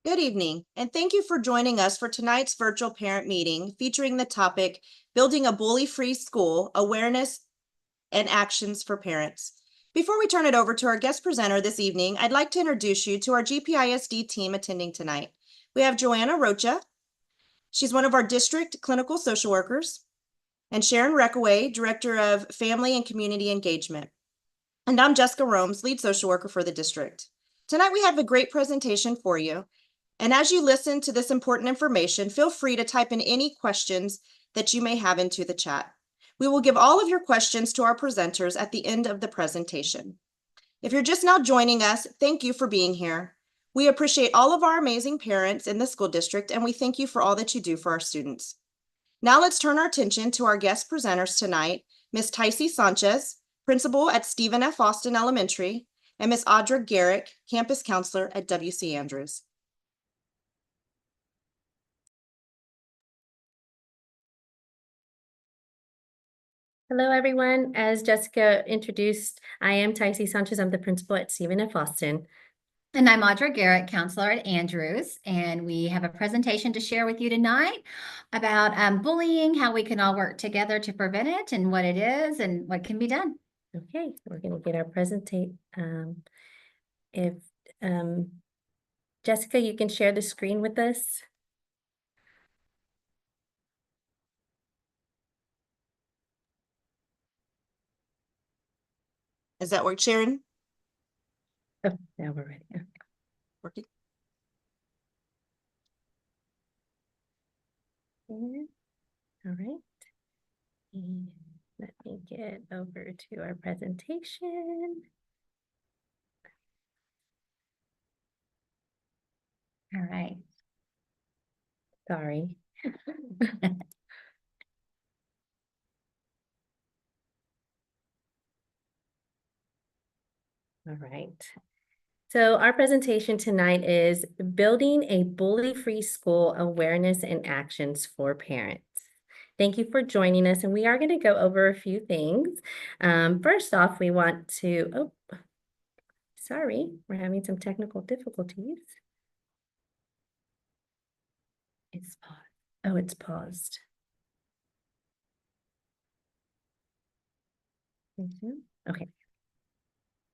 Good evening, and thank you for joining us for tonight's virtual parent meeting featuring the topic Building a Bully-Free School, Awareness and Actions for Parents. Before we turn it over to our guest presenter this evening, I'd like to introduce you to our GPISD team attending tonight. We have Joanna Rocha. She's one of our district clinical social workers, and Sharon Reckaway, Director of Family and Community Engagement. And I'm Jessica Romes, Lead Social Worker for the district. Tonight we have a great presentation for you. And as you listen to this important information, feel free to type in any questions that you may have into the chat. We will give all of your questions to our presenters at the end of the presentation. If you're just now joining us, thank you for being here. We appreciate all of our amazing parents in the school district, and we thank you for all that you do for our students. Now let's turn our attention to our guest presenters tonight, Ms. Tycee Sanchez, Principal at Stephen F. Austin Elementary, and Ms. Audra Garrick, Campus Counselor at W.C. Andrews. Hello, everyone. As Jessica introduced, I am Tycee Sanchez. I'm the principal at Stephen F. Austin. And I'm Audra Garrick, counselor at Andrews, and we have a presentation to share with you tonight about bullying, how we can all work together to prevent it, and what it is, and what can be done. Okay, we're going to get our presentation. If Jessica, you can share the screen with us. Does that work, Sharon? Oh, now we're ready. Okay. Working. All right. And let me get over to our presentation. All right. Sorry. All right. So our presentation tonight is Building a Bully-Free School, Awareness and Actions for Parents. Thank you for joining us, and we are going to go over a few things. First off, we want to, sorry, we're having some technical difficulties. It's paused. Oh, it's paused. Okay.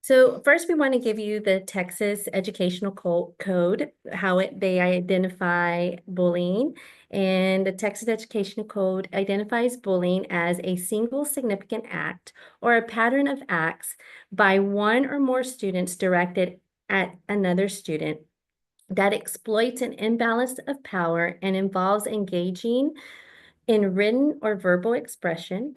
So first, we want to give you the Texas Educational Code, how they identify bullying. And the Texas Educational Code identifies bullying as a single significant act or a pattern of acts by one or more students directed at another student that exploits an imbalance of power and involves engaging in written or verbal expression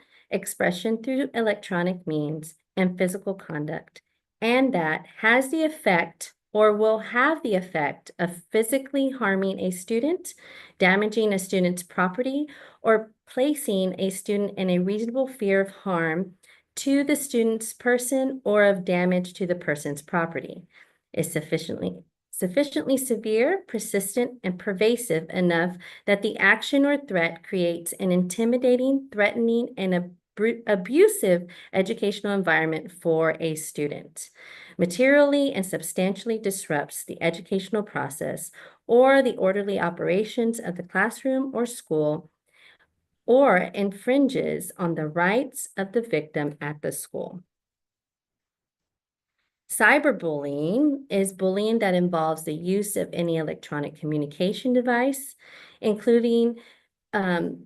through electronic means, and physical conduct, and that has the effect or will have the effect of physically harming a student, damaging a student's property, or placing a student in a reasonable fear of harm to the student's person or of damage to the person's property, is sufficiently severe, persistent, and pervasive enough that the action or threat creates an intimidating, threatening, and abusive educational environment for a student, materially and substantially disrupts the educational process or the orderly operations of the classroom or school, or infringes on the rights of the victim at the school. Cyberbullying is bullying that involves the use of any electronic communication device, including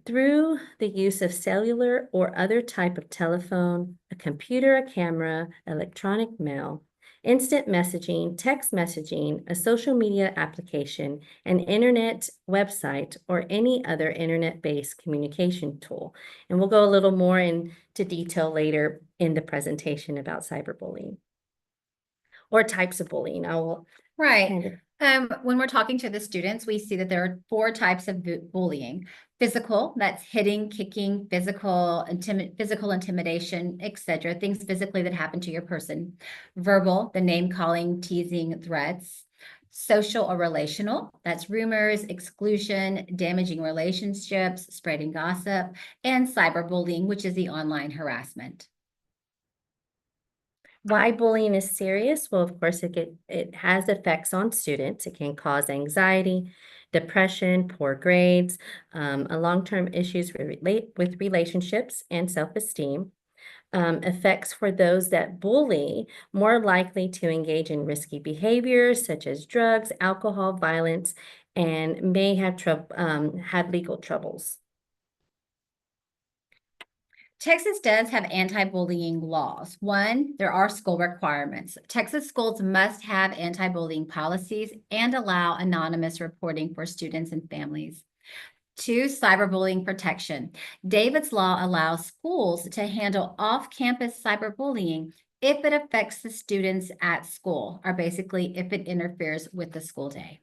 through the use of cellular or other type of telephone, a computer, a camera, electronic mail, instant messaging, text messaging, a social media application, an internet website, or any other internet-based communication tool. And we'll go a little more into detail later in the presentation about cyberbullying. Or types of bullying. Right. When we're talking to the students, we see that there are 4 types of bullying. Physical, that's hitting, kicking, physical intimidation, etc. Things physically that happen to your person. Verbal, the name calling, teasing, threats. Social or relational, that's rumors, exclusion, damaging relationships, spreading gossip, and cyberbullying, which is the online harassment. Why bullying is serious? Well, of course, it has effects on students. It can cause anxiety, depression, poor grades, long-term issues with relationships and self-esteem. Effects for those that bully, more likely to engage in risky behaviors such as drugs, alcohol, violence, and may have legal troubles. Texas does have anti-bullying laws. One, there are school requirements. Texas schools must have anti-bullying policies and allow anonymous reporting for students and families. Two, cyberbullying protection. David's Law allows schools to handle off-campus cyberbullying if it affects the students at school, or basically if it interferes with the school day.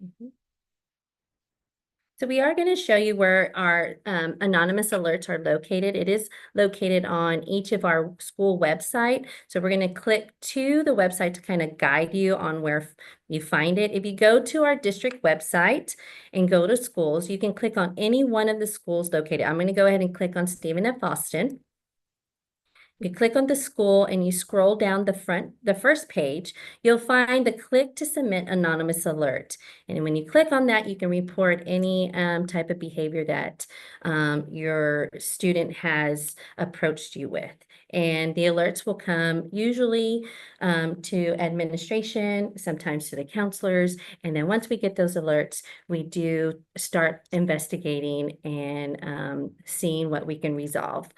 So we are going to show you where our anonymous alerts are located. It is located on each of our school website. So we're going to click to the website to kind of guide you on where you find it. If you go to our district website and go to schools, you can click on any one of the schools located. I'm going to go ahead and click on Stephen F. Austin. You click on the school and you scroll down the first page, you'll find the click to submit anonymous alert. And when you click on that, you can report any type of behavior that your student has approached you with. And the alerts will come usually to administration, sometimes to the counselors. And then once we get those alerts, we do start investigating and seeing what we can resolve.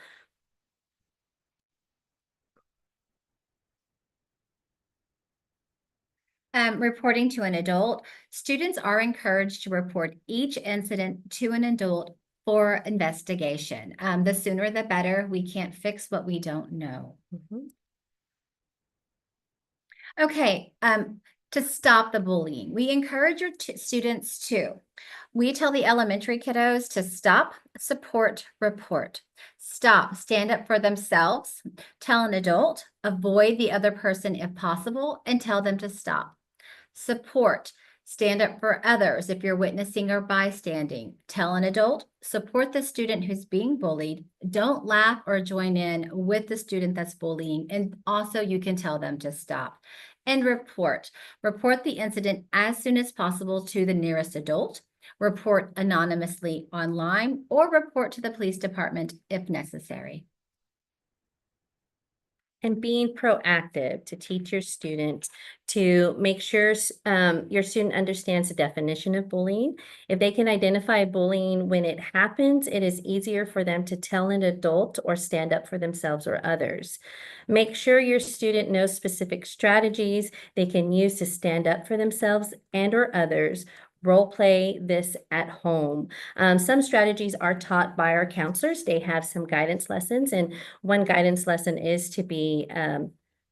Reporting to an adult, students are encouraged to report each incident to an adult for investigation. The sooner the better. We can't fix what we don't know. Okay, to stop the bullying, we encourage your students to. We tell the elementary kiddos to stop, support, report. Stop, stand up for themselves, tell an adult, avoid the other person if possible, and tell them to stop. Support, stand up for others if you're witnessing or bystanding. Tell an adult, support the student who's being bullied. Don't laugh or join in with the student that's bullying. And also you can tell them to stop. And report. Report the incident as soon as possible to the nearest adult. Report anonymously online or report to the police department if necessary. And being proactive to teach your student to make sure your student understands the definition of bullying. If they can identify bullying when it happens, it is easier for them to tell an adult or stand up for themselves or others. Make sure your student knows specific strategies they can use to stand up for themselves and or others. Role play this at home. Some strategies are taught by our counselors. They have some guidance lessons, and one guidance lesson is to be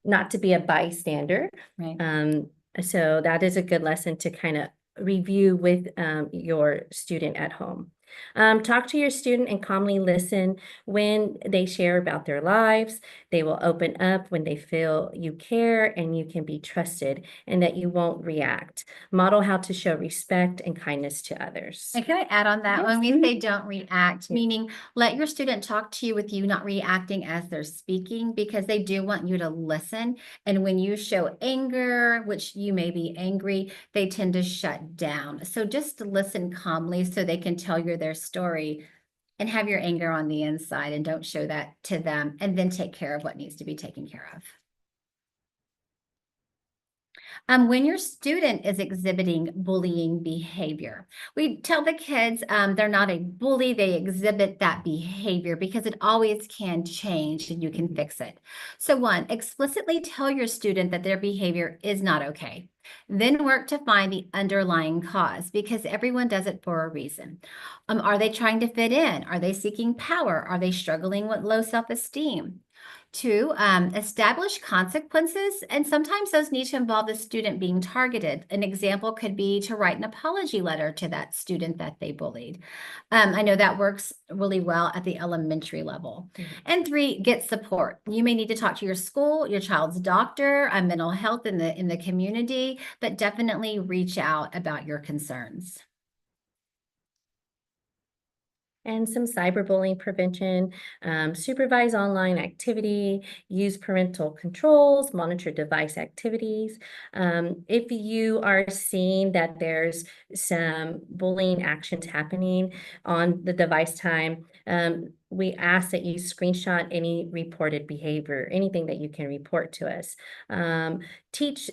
not to be a bystander. Right. So that is a good lesson to kind of review with your student at home. Talk to your student and calmly listen when they share about their lives. They will open up when they feel you care and you can be trusted and that you won't react. Model how to show respect and kindness to others. And can I add on that? Yes. When we say don't react, Yeah. meaning let your student talk to you with you not reacting as they're speaking, because they do want you to listen. And when you show anger, which you may be angry, they tend to shut down. So just listen calmly so they can tell you their story and have your anger on the inside and don't show that to them, and then take care of what needs to be taken care of. When your student is exhibiting bullying behavior, we tell the kids they're not a bully, they exhibit that behavior because it always can change and you can fix it. So one, explicitly tell your student that their behavior is not okay. Then work to find the underlying cause because everyone does it for a reason. Are they trying to fit in? Are they seeking power? Are they struggling with low self-esteem? Two, establish consequences, and sometimes those need to involve the student being targeted. An example could be to write an apology letter to that student that they bullied. I know that works really well at the elementary level. And three, get support. You may need to talk to your school, your child's doctor, mental health in the community, but definitely reach out about your concerns. and some cyberbullying prevention, supervise online activity, use parental controls, monitor device activities. If you are seeing that there's some bullying actions happening on the device time, we ask that you screenshot any reported behavior, anything that you can report to us. Teach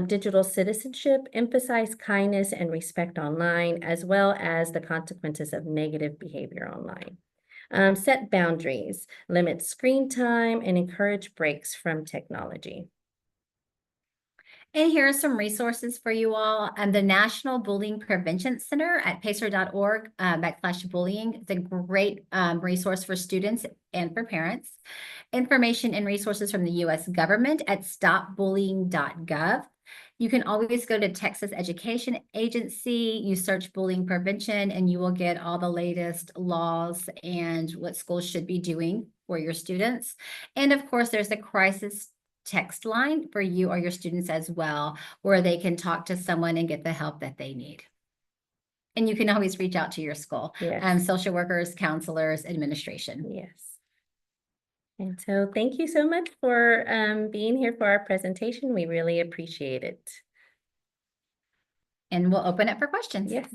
digital citizenship, emphasize kindness and respect online, as well as the consequences of negative behavior online. Set boundaries, limit screen time, and encourage breaks from technology. And here are some resources for you all. The National Bullying Prevention Center at pacer.org/bullying. It's a great resource for students and for parents. Information and resources from the U.S. government at stopbullying.gov. You can always go to Texas Education Agency, you search bullying prevention, and you will get all the latest laws and what schools should be doing for your students. And of course, there's a crisis text line for you or your students as well, where they can talk to someone and get the help that they need. And you can always reach out to your school, Yes. social workers, counselors, administration. Yes. And so thank you so much for being here for our presentation. We really appreciate it. And we'll open up for questions. Yes.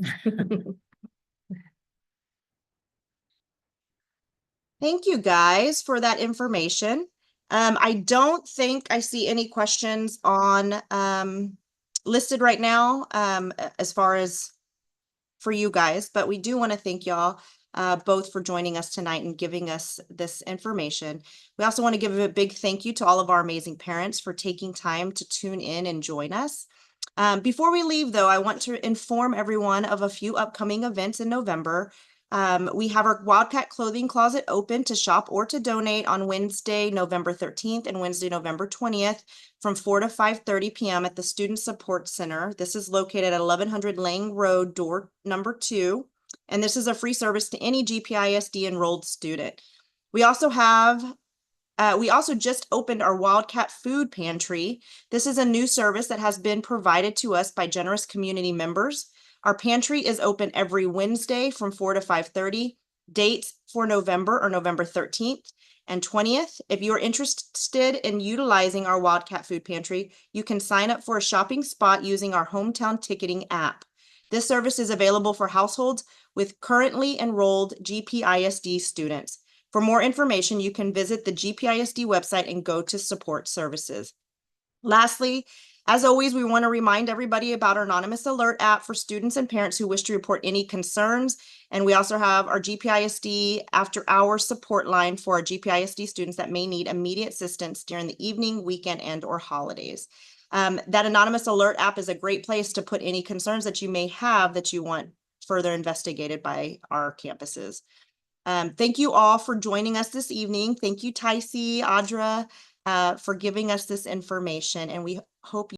Thank you guys for that information. I don't think I see any questions on listed right now as far as for you guys, but we do want to thank y'all both for joining us tonight and giving us this information. We also want to give a big thank you to all of our amazing parents for taking time to tune in and join us. Before we leave, though, I want to inform everyone of a few upcoming events in November. We have our Wildcat Clothing Closet open to shop or to donate on Wednesday, November 13th and Wednesday, November 20th from 4 to 5:30 p.m. at the Student Support Center. This is located at 1100 Lang Road, door number 2. And this is a free service to any GPISD enrolled student. We also just opened our Wildcat Food Pantry. This is a new service that has been provided to us by generous community members. Our pantry is open every Wednesday from 4 to 5:30. Dates for November are November 13th and 20th. If you are interested in utilizing our Wildcat Food Pantry, you can sign up for a shopping spot using our hometown ticketing app. This service is available for households with currently enrolled GPISD students. For more information, you can visit the GPISD website and go to support services. Lastly, as always, we want to remind everybody about our anonymous alert app for students and parents who wish to report any concerns. And we also have our GPISD after-hours support line for our GPISD students that may need immediate assistance during the evening, weekend, and/or holidays. That anonymous alert app is a great place to put any concerns that you may have that you want further investigated by our campuses. Thank you all for joining us this evening. Thank you, Tycee, Audra, for giving us this information, and we hope